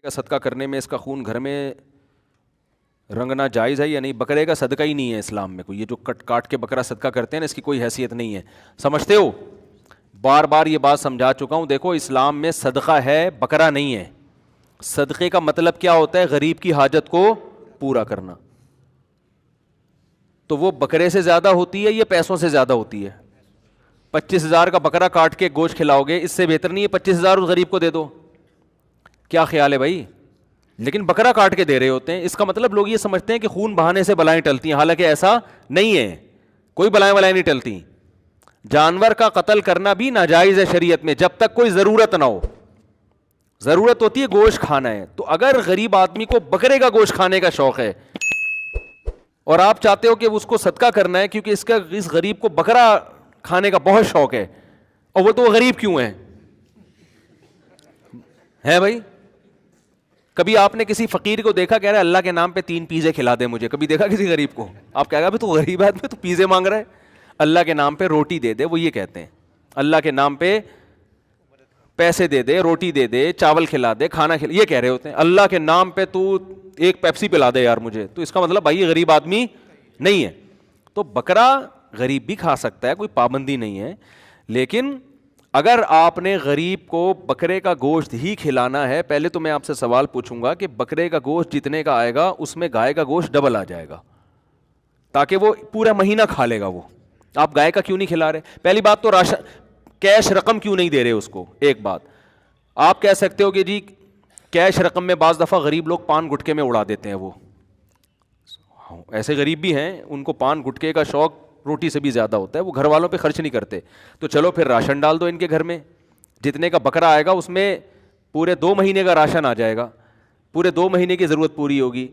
کا صدقہ کرنے میں اس کا خون گھر میں رنگنا جائز ہے یا نہیں؟ بکرے کا صدقہ ہی نہیں ہے اسلام میں کوئی، یہ جو کاٹ کے بکرا صدقہ کرتے ہیں نا، اس کی کوئی حیثیت نہیں ہے، سمجھتے ہو؟ بار بار یہ بات سمجھا چکا ہوں، دیکھو اسلام میں صدقہ ہے، بکرا نہیں ہے۔ صدقے کا مطلب کیا ہوتا ہے؟ غریب کی حاجت کو پورا کرنا۔ تو وہ بکرے سے زیادہ ہوتی ہے یا پیسوں سے زیادہ ہوتی ہے؟ 25,000 کا بکرا کاٹ کے گوشت کھلاؤ گے، اس سے بہتر نہیں ہے 25,000 اس غریب کو دے دو؟ کیا خیال ہے بھائی؟ لیکن بکرا کاٹ کے دے رہے ہوتے ہیں، اس کا مطلب لوگ یہ سمجھتے ہیں کہ خون بہانے سے بلائیں ٹلتی ہیں، حالانکہ ایسا نہیں ہے، کوئی بلائیں نہیں ٹلتی۔ جانور کا قتل کرنا بھی ناجائز ہے شریعت میں، جب تک کوئی ضرورت نہ ہو۔ ضرورت ہوتی ہے گوشت کھانا ہے، تو اگر غریب آدمی کو بکرے کا گوشت کھانے کا شوق ہے اور آپ چاہتے ہو کہ اس کو صدقہ کرنا ہے کیونکہ اس غریب کو بکرا کھانے کا بہت شوق ہے، اور وہ غریب کیوں ہے بھائی؟ کبھی آپ نے کسی فقیر کو دیکھا کہہ رہا ہے اللہ کے نام پہ 3 پیزے کھلا دے مجھے؟ کبھی دیکھا کسی غریب کو؟ آپ کہہ گا تو غریب آدمی تو پیزے مانگ رہا ہے، اللہ کے نام پہ روٹی دے دے، وہ یہ کہتے ہیں اللہ کے نام پہ پیسے دے دے، روٹی دے دے، چاول کھلا دے، کھانا کھلا، یہ کہہ رہے ہوتے ہیں اللہ کے نام پہ تو ایک پیپسی پلا دے یار مجھے، تو اس کا مطلب بھائی یہ غریب آدمی نہیں ہے۔ تو بکرا غریب بھی کھا سکتا ہے، کوئی پابندی نہیں ہے، لیکن اگر آپ نے غریب کو بکرے کا گوشت ہی کھلانا ہے، پہلے تو میں آپ سے سوال پوچھوں گا کہ بکرے کا گوشت جتنے کا آئے گا اس میں گائے کا گوشت ڈبل آ جائے گا، تاکہ وہ پورا مہینہ کھا لے گا۔ وہ آپ گائے کا کیوں نہیں کھلا رہے؟ پہلی بات تو راشن کیش رقم کیوں نہیں دے رہے اس کو؟ ایک بات آپ کہہ سکتے ہو کہ جی کیش رقم میں بعض دفعہ غریب لوگ پان گٹکے میں اڑا دیتے ہیں، وہ ایسے غریب بھی ہیں ان کو پان گٹکے کا شوق روٹی سے بھی زیادہ ہوتا ہے، وہ گھر والوں پہ خرچ نہیں کرتے، تو چلو پھر راشن ڈال دو ان کے گھر میں، جتنے کا بکرا آئے گا اس میں پورے 2 مہینے کا راشن آ جائے گا، پورے 2 مہینے کی ضرورت پوری ہوگی۔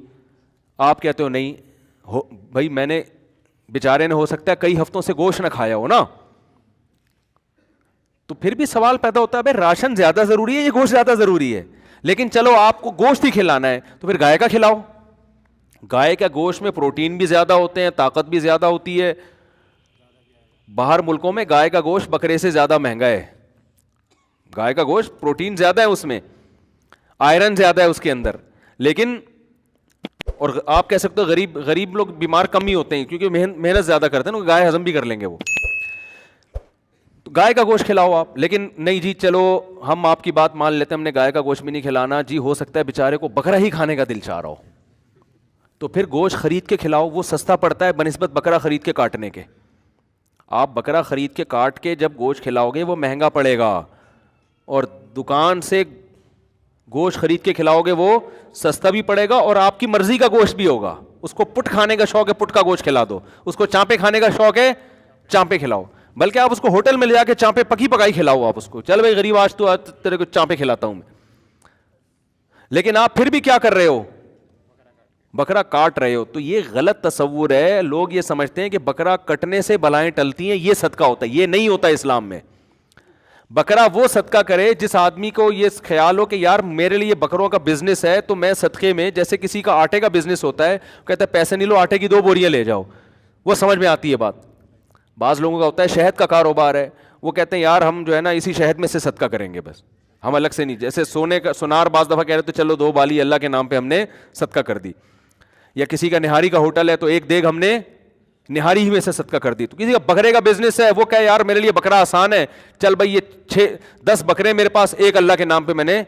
آپ کہتے ہو نہیں بھائی، میں نے بیچارے نے ہو سکتا ہے کئی ہفتوں سے گوشت نہ کھایا ہو نا، تو پھر بھی سوال پیدا ہوتا ہے بھائی راشن زیادہ ضروری ہے یا گوشت زیادہ ضروری ہے؟ لیکن چلو آپ کو گوشت ہی کھلانا ہے تو پھر گائے کا کھلاؤ۔ گائے کا گوشت میں پروٹین بھی زیادہ ہوتے ہیں، طاقت بھی زیادہ ہوتی ہے۔ باہر ملکوں میں گائے کا گوشت بکرے سے زیادہ مہنگا ہے، گائے کا گوشت پروٹین زیادہ ہے، اس میں آئرن زیادہ ہے اس کے اندر، لیکن اور آپ کہہ سکتے ہو غریب لوگ بیمار کم ہی ہوتے ہیں کیونکہ محنت زیادہ کرتے ہیں نا، گائے ہضم بھی کر لیں گے وہ، تو گائے کا گوشت کھلاؤ آپ۔ لیکن نہیں جی چلو ہم آپ کی بات مان لیتے ہیں، ہم نے گائے کا گوشت بھی نہیں کھلانا جی، ہو سکتا ہے بیچارے کو بکرا ہی کھانے کا دل چاہ رہا ہو، تو پھر گوشت خرید کے کھلاؤ، وہ سستا پڑتا ہے بنسبت بکرا خرید کے کاٹنے کے۔ آپ بکرا خرید کے کاٹ کے جب گوشت کھلاؤ گے وہ مہنگا پڑے گا، اور دکان سے گوشت خرید کے کھلاؤ گے وہ سستا بھی پڑے گا اور آپ کی مرضی کا گوشت بھی ہوگا۔ اس کو پٹ کھانے کا شوق ہے پٹ کا گوشت کھلا دو، اس کو چانپے کھانے کا شوق ہے چانپے کھلاؤ، بلکہ آپ اس کو ہوٹل میں لے جا کے چانپے پکی پکائی کھلاؤ، آپ اس کو چل بھائی غریب آج تو تیرے کو چانپے کھلاتا ہوں میں، لیکن آپ پھر بھی کیا کر رہے ہو؟ بکرا کاٹ رہے ہو۔ تو یہ غلط تصور ہے، لوگ یہ سمجھتے ہیں کہ بکرا کٹنے سے بلائیں ٹلتی ہیں، یہ صدقہ ہوتا ہے، یہ نہیں ہوتا اسلام میں۔ بکرا وہ صدقہ کرے جس آدمی کو یہ خیال ہو کہ یار میرے لیے بکروں کا بزنس ہے، تو میں صدقے میں، جیسے کسی کا آٹے کا بزنس ہوتا ہے، کہتا ہے پیسے نہیں لو آٹے کی 2 بوریاں لے جاؤ، وہ سمجھ میں آتی ہے بات۔ بعض لوگوں کا ہوتا ہے شہد کا کاروبار ہے، وہ کہتے ہیں یار ہم جو ہے نا اسی شہد میں سے صدقہ کریں گے، بس ہم الگ سے نہیں، جیسے سونے کا سونار بعض دفعہ کہہ رہے تو چلو 2 بالی اللہ کے نام پہ ہم نے صدقہ کر دی، یا کسی کا نہاری کا ہوٹل ہے تو 1 دیگ ہم نے نہاری ہی میں سے صدقہ کر دی، تو کسی کا بکرے کا بزنس ہے وہ کہے یار میرے لیے بکرا آسان ہے، چل بھائی یہ 10 بکرے میرے پاس، 1 اللہ کے نام پہ میں نے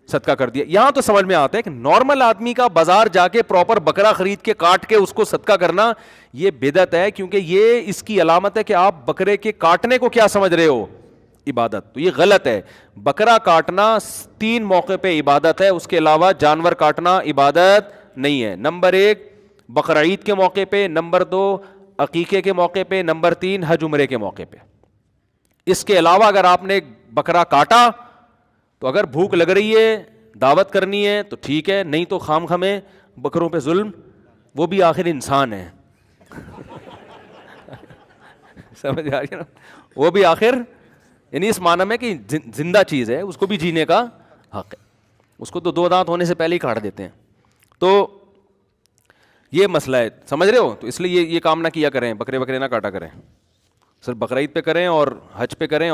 صدقہ کر دیا۔ یہاں تو سمجھ میں آتا ہے کہ نارمل آدمی کا بازار جا کے پراپر بکرا خرید کے کاٹ کے اس کو صدقہ کرنا یہ بدعت ہے، کیونکہ یہ اس کی علامت ہے کہ آپ بکرے کے کاٹنے کو کیا سمجھ رہے ہو؟ عبادت، تو یہ غلط ہے۔ بکرا کاٹنا 3 موقع پہ عبادت ہے، اس کے علاوہ جانور کاٹنا عبادت نہیں ہے۔ نمبر 1 بقرعید کے موقع پہ، نمبر 2 عقیقے کے موقع پہ، نمبر 3 حج عمرے کے موقع پہ۔ اس کے علاوہ اگر آپ نے بکرا کاٹا تو اگر بھوک لگ رہی ہے دعوت کرنی ہے تو ٹھیک ہے، نہیں تو خام خامے بکروں پہ ظلم، وہ بھی آخر انسان ہے سمجھ آ رہی ہے نا، وہ بھی آخر یعنی اس معنی میں کہ زندہ چیز ہے، اس کو بھی جینے کا حق ہے، اس کو تو 2 دانت ہونے سے پہلے ہی کاٹ دیتے ہیں۔ تو یہ مسئلہ ہے، سمجھ رہے ہو؟ تو اس لیے یہ کام نہ کیا کریں، بکرے نہ کاٹا کریں، صرف بقرعید پہ کریں اور حج پہ کریں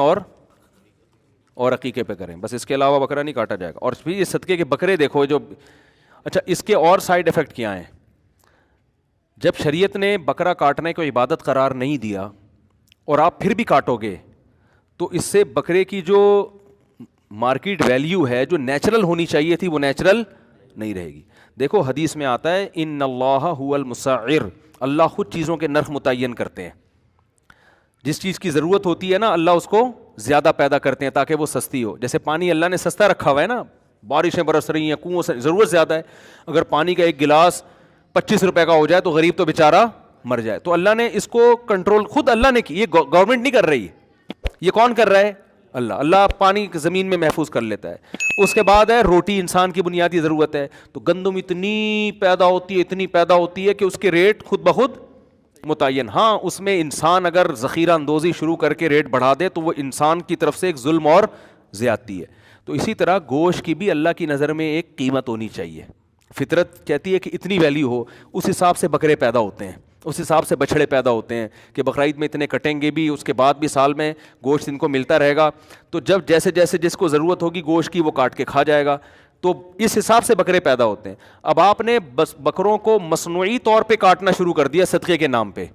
اور عقیقے پہ کریں, بس اس کے علاوہ بکرا نہیں کاٹا جائے گا. اور پھر یہ صدقے کے بکرے دیکھو جو, اچھا اس کے اور سائیڈ افیکٹ کیا ہیں. جب شریعت نے بکرا کاٹنے کو عبادت قرار نہیں دیا اور آپ پھر بھی کاٹو گے تو اس سے بکرے کی جو مارکیٹ ویلیو ہے جو نیچرل ہونی چاہیے تھی وہ نیچرل نہیں رہے گی. دیکھو حدیث میں آتا ہے ان اللہ هو المسعر, اللہ خود چیزوں کے نرخ متعین کرتے ہیں. جس چیز کی ضرورت ہوتی ہے نا اللہ اس کو زیادہ پیدا کرتے ہیں تاکہ وہ سستی ہو. جیسے پانی اللہ نے سستا رکھا ہوا ہے نا, بارشیں برس رہی ہیں, کنویں سے ضرورت زیادہ ہے, اگر پانی کا ایک گلاس 25 روپے کا ہو جائے تو غریب تو بیچارہ مر جائے. تو اللہ نے اس کو کنٹرول خود اللہ نے کی, یہ گورنمنٹ نہیں کر رہی, یہ کون کر رہا ہے؟ اللہ. اللہ پانی زمین میں محفوظ کر لیتا ہے. اس کے بعد ہے روٹی, انسان کی بنیادی ضرورت ہے, تو گندم اتنی پیدا ہوتی ہے, اتنی پیدا ہوتی ہے کہ اس کے ریٹ خود بخود متعین. ہاں اس میں انسان اگر ذخیرہ اندوزی شروع کر کے ریٹ بڑھا دے تو وہ انسان کی طرف سے ایک ظلم اور زیادتی ہے. تو اسی طرح گوشت کی بھی اللہ کی نظر میں ایک قیمت ہونی چاہیے. فطرت کہتی ہے کہ اتنی ویلیو ہو, اس حساب سے بکرے پیدا ہوتے ہیں, اس حساب سے بچھڑے پیدا ہوتے ہیں کہ بقرعید میں اتنے کٹیں گے بھی, اس کے بعد بھی سال میں گوشت ان کو ملتا رہے گا. تو جب جیسے جیسے جس کو ضرورت ہوگی گوشت کی وہ کاٹ کے کھا جائے گا. تو اس حساب سے بکرے پیدا ہوتے ہیں. اب آپ نے بس بکروں کو مصنوعی طور پہ کاٹنا شروع کر دیا صدقے کے نام پہ.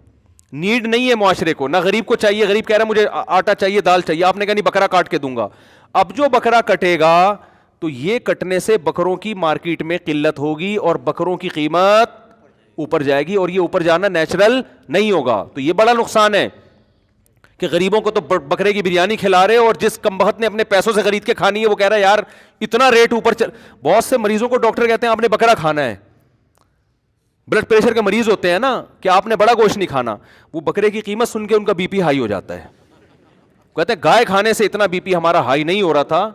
نیڈ نہیں ہے معاشرے کو, نہ غریب کو چاہیے, غریب کہہ رہا ہے مجھے آٹا چاہیے, دال چاہیے, آپ نے کہا نہیں بکرا کاٹ کے دوں گا. اب جو بکرا کٹے گا تو یہ کٹنے سے بکروں کی مارکیٹ میں قلت ہوگی اور بکروں کی قیمت اوپر جائے گی, اور یہ اوپر جانا نیچرل نہیں ہوگا. تو یہ بڑا نقصان ہے کہ غریبوں کو تو بکرے کی بریانی کھلا رہے, اور جس کمبخت نے اپنے پیسوں سے خرید کے کھانی ہے وہ کہہ رہا ہے یار اتنا ریٹ اوپر چل. بہت سے مریضوں کو ڈاکٹر کہتے ہیں آپ نے بکرا کھانا ہے, بلڈ پریشر کے مریض ہوتے ہیں نا کہ آپ نے بڑا گوشت نہیں کھانا, وہ بکرے کی قیمت سن کے ان کا بی پی ہائی ہو جاتا ہے. کہتے ہیں گائے کھانے سے اتنا بی پی ہمارا ہائی نہیں ہو رہا تھا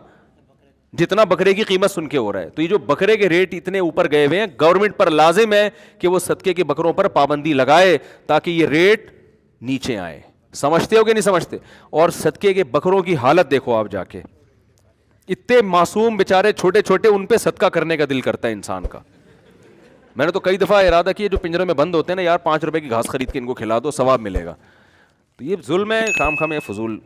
جتنا بکرے کی قیمت سن کے ہو رہا ہے. تو یہ جو بکرے کے ریٹ اتنے اوپر گئے ہوئے ہیں, گورنمنٹ پر لازم ہے کہ وہ صدقے کے بکروں پر پابندی لگائے تاکہ یہ ریٹ نیچے آئے. سمجھتے ہو کہ نہیں سمجھتے؟ اور صدقے کے بکروں کی حالت دیکھو آپ جا کے, اتنے معصوم بیچارے چھوٹے چھوٹے, ان پہ صدقہ کرنے کا دل کرتا ہے انسان کا. میں نے تو کئی دفعہ ارادہ کیا جو پنجرے میں بند ہوتے ہیں نا, یار 5 روپے کی گھاس خرید کے ان کو کھلا دو, ثواب ملے گا. تو یہ ظلم ہے, خام خام فضول